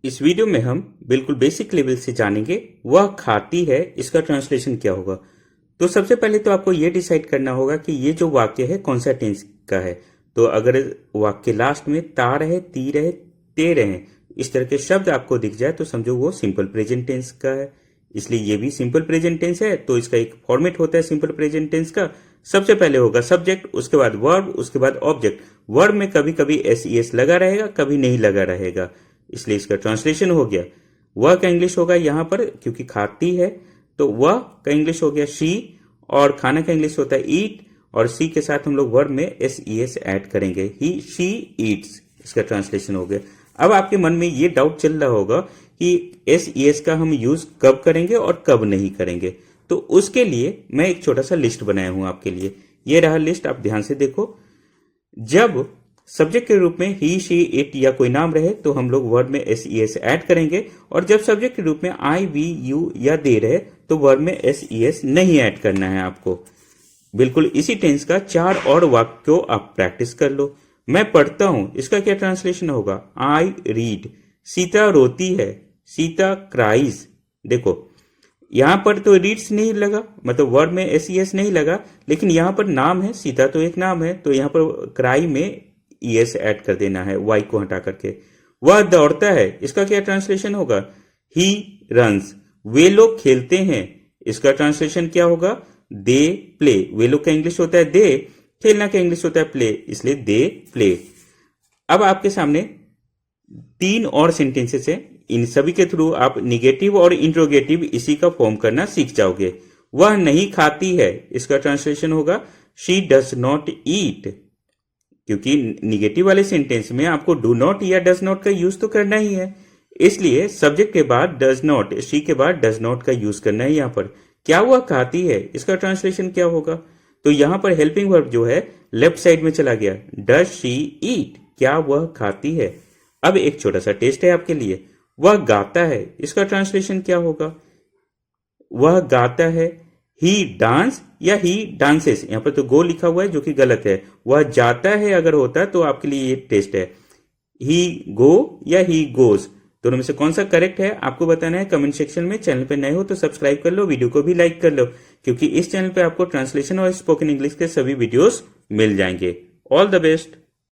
इस वीडियो में हम बिल्कुल बेसिक लेवल से जानेंगे वह खाती है इसका ट्रांसलेशन क्या होगा। तो सबसे पहले तो आपको ये डिसाइड करना होगा कि ये जो वाक्य है कौन सा टेंस का है। तो अगर वाक्य लास्ट में ता रहे, ती रहे, ते रहे, इस तरह के शब्द आपको दिख जाए तो समझो वो सिंपल प्रेजेंट टेंस का है। इसलिए ये भी सिंपल प्रेजेंट टेंस है। तो इसका एक फॉर्मेट होता है सिंपल प्रेजेंट टेंस का। सबसे पहले होगा सब्जेक्ट, उसके बाद वर्ब, उसके बाद ऑब्जेक्ट। वर्ब में कभी कभी एस लगा रहेगा, कभी नहीं लगा रहेगा, इसलिए इसका ट्रांसलेशन हो गया। वह का इंग्लिश होगा यहां पर, क्योंकि खाती है तो वह का इंग्लिश हो गया शी, और खाना का इंग्लिश होता है ईट, और सी के साथ हम लोग वर्ब में एस ऐड करेंगे, ही शी ईट्स, इसका ट्रांसलेशन हो गया। अब आपके मन में ये डाउट चल रहा होगा कि एस का हम यूज कब करेंगे और कब नहीं करेंगे। तो उसके लिए मैं एक छोटा सा लिस्ट बनाया हूं आपके लिए। ये रहा लिस्ट, आप ध्यान से देखो। जब सब्जेक्ट के रूप में ही शी इट या कोई नाम रहे तो हम लोग वर्ड में एस ऐड करेंगे, और जब सब्जेक्ट के रूप में आई वी यू या दे रहे तो वर्ड में एस नहीं ऐड करना है आपको। बिल्कुल इसी टेंस का 4 और वाक्यों आप प्रैक्टिस कर लो। मैं पढ़ता हूं, इसका क्या ट्रांसलेशन होगा? I read. सीता रोती है, सीता क्राइज। देखो यहां पर तो रीड्स नहीं लगा, मतलब वर्ड में एस नहीं लगा, लेकिन यहां पर नाम है, सीता तो एक नाम है, तो यहां पर क्राई में ईएस ऐड कर देना है, वाई को हटा करके। वह दौड़ता है, इसका क्या ट्रांसलेशन होगा? He runs. वे लोग खेलते हैं, इसका ट्रांसलेशन क्या होगा? They play. वे लोग का इंग्लिश होता है दे, खेलना का इंग्लिश होता है प्ले, इसलिए दे प्ले। अब आपके सामने 3 और सेंटेंसेस है। इन सभी के थ्रू आप निगेटिव और इंट्रोगेटिव इसी का फॉर्म करना सीख जाओगे। वह नहीं खाती है, इसका ट्रांसलेशन होगा शी डज नॉट ईट, क्योंकि निगेटिव वाले सेंटेंस में आपको डू नॉट या डज नॉट का यूज तो करना ही है, इसलिए सब्जेक्ट के बाद डज नॉट, शी के बाद डज नॉट का यूज करना है। यहां पर क्या वह खाती है, इसका ट्रांसलेशन क्या होगा? तो यहां पर हेल्पिंग वर्ब जो है लेफ्ट साइड में चला गया, डज शी ईट, क्या वह खाती है। अब एक छोटा सा टेस्ट है आपके लिए। वह गाता है, इसका ट्रांसलेशन क्या होगा? वह गाता है, ही डांस या ही डांसेस। यहां पर तो गो लिखा हुआ है जो कि गलत है। वह जाता है अगर होता तो आपके लिए ये टेस्ट है, ही गो या ही गोज। दोनों में से कौन सा करेक्ट है आपको बताना है कमेंट सेक्शन में। चैनल पे नए हो तो सब्सक्राइब कर लो, वीडियो को भी लाइक कर लो, क्योंकि इस चैनल पे आपको ट्रांसलेशन और स्पोकन इंग्लिश के सभी वीडियोस मिल जाएंगे। All the best.